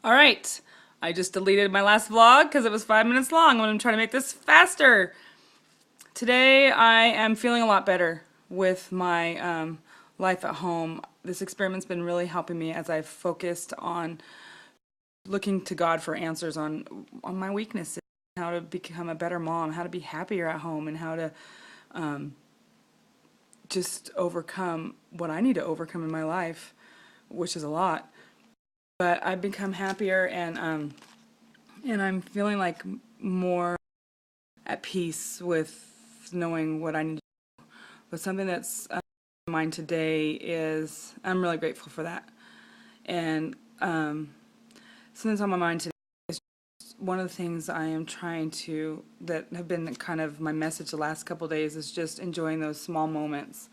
All right, I just deleted my last vlog because it was 5 minutes long. I'm going to try to make this faster. Today I am feeling a lot better with my life at home. This experiment's been really helping me as I've focused on looking to God for answers on my weaknesses, how to become a better mom, how to be happier at home, and how to just overcome what I need to overcome in my life, which is a lot. But I've become happier and I'm feeling like more at peace with knowing what I need to do. But something that's on my mind today is I'm really grateful for that. And something that's on my mind today is one of the things I am trying to, that have been kind of my message the last couple of days, is just enjoying those small moments.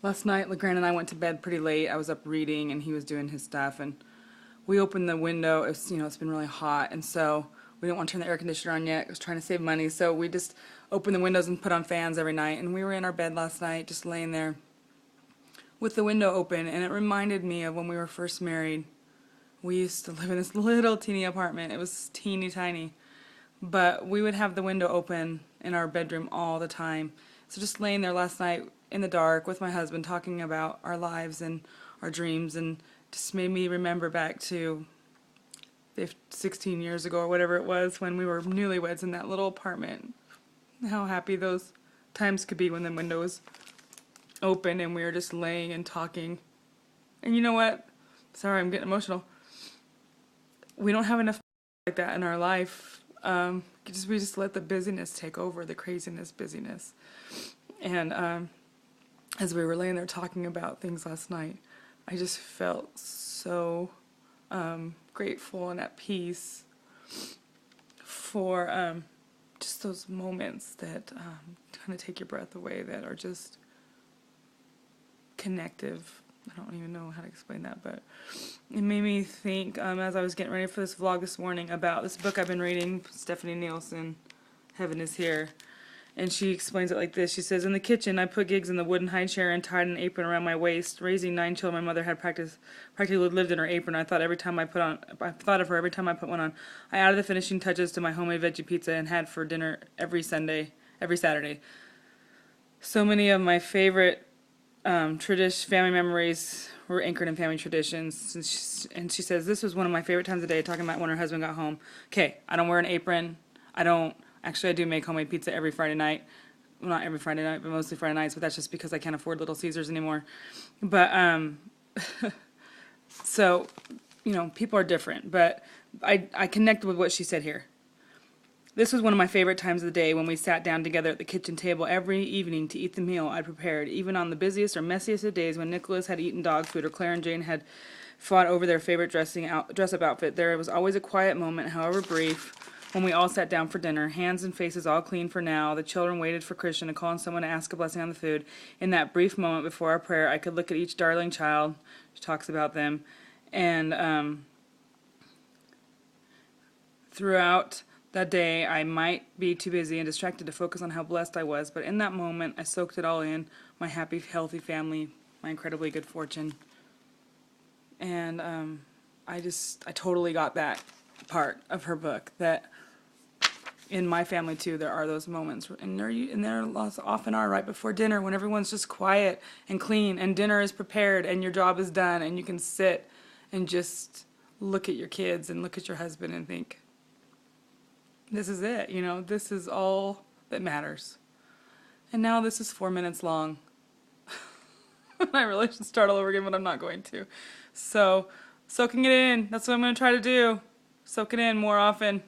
Last night, LeGrand and I went to bed pretty late. I was up reading and he was doing his stuff, and we opened the window. It's been really hot, and so we didn't want to turn the air conditioner on yet. I was trying to save money, so we just opened the windows and put on fans every night. And we were in our bed last night, just laying there with the window open, and it reminded me of when we were first married. We used to live in this little teeny apartment. It was teeny tiny, but we would have the window open in our bedroom all the time. So just laying there last night in the dark with my husband, talking about our lives and our dreams, and just made me remember back to 16 years ago or whatever it was when we were newlyweds in that little apartment. How happy those times could be when the window was open and we were just laying and talking. And you know what? Sorry, I'm getting emotional. We don't have enough like that in our life. We just let the busyness take over, the craziness, busyness. And as we were laying there talking about things last night, I just felt so grateful and at peace for just those moments that kind of take your breath away, that are just connective. I don't even know how to explain that, but it made me think, as I was getting ready for this vlog this morning, about this book I've been reading, Stephanie Nielsen, Heaven is Here. And she explains it like this. She says, "In the kitchen, I put gigs in the wooden high chair and tied an apron around my waist. Raising 9 children, my mother had practically lived in her apron. I thought of her every time I put one on. I added the finishing touches to my homemade veggie pizza and had for dinner every Saturday. So many of my favorite family memories were anchored in family traditions." And she says, "This was one of my favorite times of the day," talking about when her husband got home. Okay, I don't wear an apron. Actually, I do make homemade pizza every Friday night. Well, not every Friday night, but mostly Friday nights, but that's just because I can't afford Little Caesars anymore. But, so, people are different, but I connected with what she said here. "This was one of my favorite times of the day when we sat down together at the kitchen table every evening to eat the meal I'd prepared, even on the busiest or messiest of days when Nicholas had eaten dog food or Claire and Jane had fought over their favorite dress-up outfit. There was always a quiet moment, however brief, when we all sat down for dinner, hands and faces all clean for now. The children waited for Christian to call on someone to ask a blessing on the food. In that brief moment before our prayer, I could look at each darling child," she talks about them, "and throughout that day, I might be too busy and distracted to focus on how blessed I was, but in that moment, I soaked it all in, my happy, healthy family, my incredibly good fortune." And I totally got that part of her book, that in my family too, there are those moments, and there often are right before dinner, when everyone's just quiet and clean, and dinner is prepared, and your job is done, and you can sit and just look at your kids and look at your husband and think, this is it, this is all that matters. And now this is 4 minutes long. I really should start all over again, but I'm not going to. So, soaking it in, that's what I'm going to try to do. Soak it in more often.